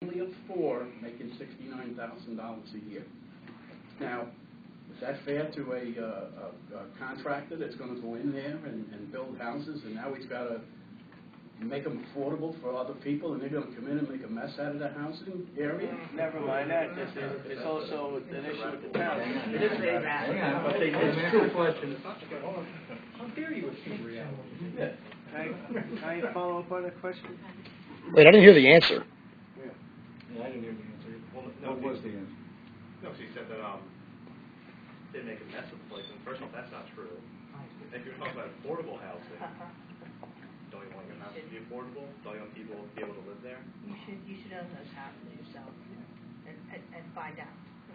family of 4 making $69,000 a year. Now, is that fair to a contractor that's going to go in there and build houses, and now he's got to make them affordable for other people, and they're going to come in and make a mess out of the housing area? Never mind that. It's also an issue with the town. It's a true question. How dare you assume reality? Yeah. Can I follow up on that question? Wait, I didn't hear the answer. Yeah, I didn't hear the answer. Well, what was the answer? No, she said that they make a mess of the place. And first of all, that's not true. If you're talking about affordable housing, don't you want your house to be affordable? Don't you want people to be able to live there? You should own those houses yourself and find out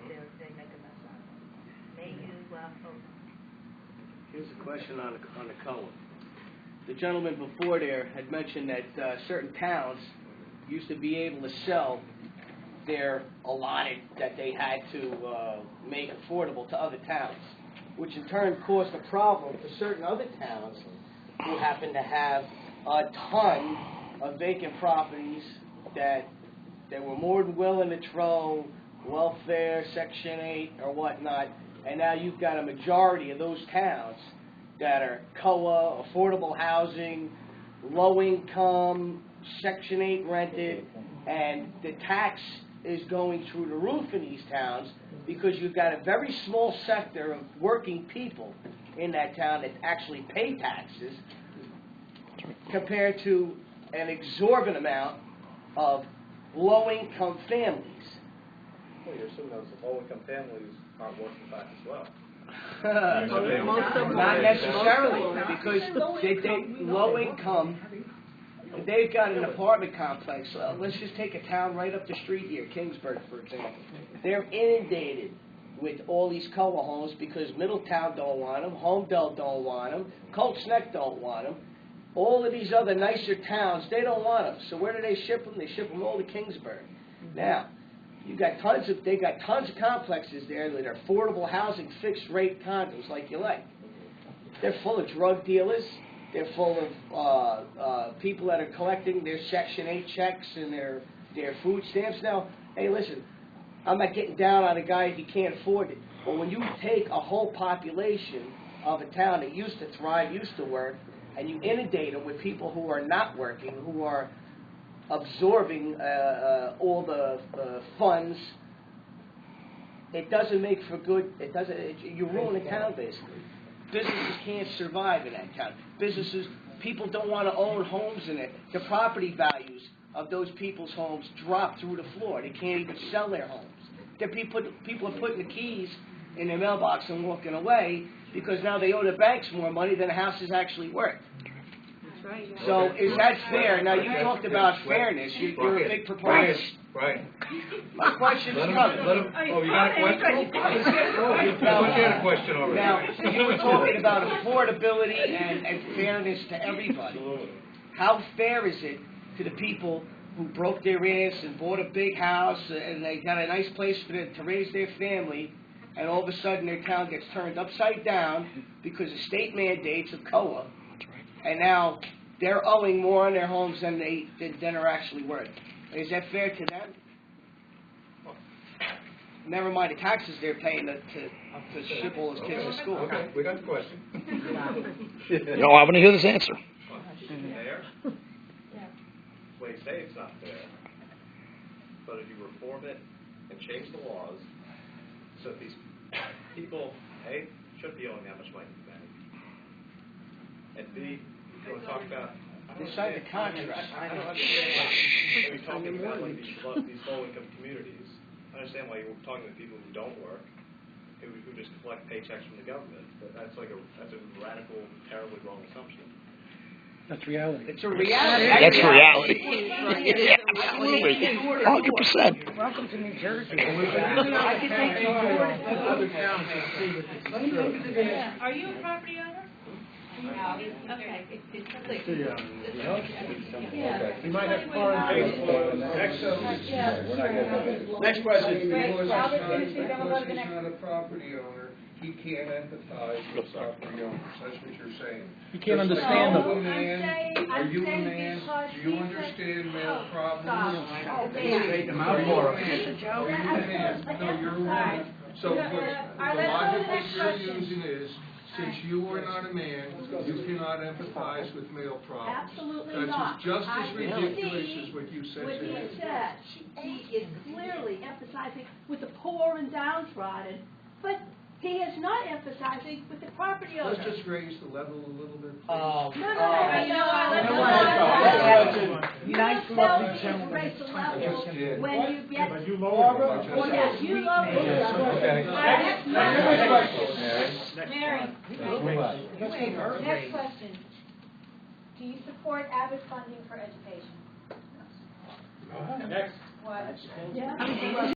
if they make a mess out of them. May you own. Here's a question on the COA. The gentleman before there had mentioned that certain towns used to be able to sell their allotted that they had to make affordable to other towns, which in turn caused a problem for certain other towns who happen to have a ton of vacant properties that they were more than willing to throw welfare, Section 8, or whatnot, and now you've got a majority of those towns that are COA, affordable housing, low income, Section 8 rented, and the tax is going through the roof in these towns because you've got a very small sector of working people in that town that actually pay taxes compared to an exorbitant amount of low-income families. Well, you assume those low-income families aren't working class as well. Not necessarily, because they low income, they've got an apartment complex. Let's just take a town right up the street here, Kingsburg, for example. They're inundated with all these COA homes because Middletown don't want them, Homedale don't want them, Colts Neck don't want them. All of these other nicer towns, they don't want them. So where do they ship them? They ship them all to Kingsburg. Now, they got tons of complexes there that are affordable housing, fixed rate condos like you like. They're full of drug dealers. They're full of people that are collecting their Section 8 checks and their food stamps. Now, hey, listen, I'm not getting down on a guy if he can't afford it. But when you take a whole population of a town that used to thrive, used to work, and you inundate them with people who are not working, who are absorbing all the funds, it doesn't make for good. You ruin the town basically. Businesses can't survive in that town. People don't want to own homes in it. The property values of those people's homes drop through the floor. They can't even sell their homes. People are putting the keys in their mailbox and walking away because now they owe the banks more money than the house is actually worth. Right. So is that fair? Now you talked about fairness. You're a big proponent. Right. My question's coming. Oh, you got a question? You had a question already. Now you were talking about affordability and fairness to everybody. How fair is it to the people who broke their ass and bought a big house and they got a nice place for them to raise their family, and all of a sudden their town gets turned upside down because of state mandates of COA, and now they're owing more on their homes than are actually worth? Is that fair to them? Never mind the taxes they're paying to ship all those kids to school. Okay, we got the question. No, I want to hear this answer. Fair? Well, you say it's not fair, but if you reform it and change the laws so that these people, A, shouldn't be owing that much money to the bank, and B, you want to talk about... They signed the contract. I don't understand why you're talking about like these low-income communities. I understand why you're talking to people who don't work, who just collect paychecks from the government, but that's a radical, terribly wrong assumption. That's reality. It's a reality. That's reality. Yeah, absolutely. 100%. Welcome to New Jersey. Are you a property owner? Okay. You might have foreign Next question. He's not a property owner. he can't empathize with property owners, that's what you're saying. You can't Just like, understand are them. you a man? Are you a saying man? because Do you he's a- understand male problems? Stop. Straighten them out Are you for a us. man? Are you a man? No, you're a woman. So what the logic that you're using is, since you are not a man, you cannot empathize with male problems. Absolutely not. That's just I as ridiculous see as what you said what he today. said. He is clearly emphasizing with the poor and downtrodden, but he is not emphasizing with the property owner. Let's just raise the level a little bit. please. No, You Nice lovely to raise the level when you get. But you lower lowered it. Well, yes, you lower it. Okay. Mary. Next question. Do you support avid funding for education? Next. What? Yeah.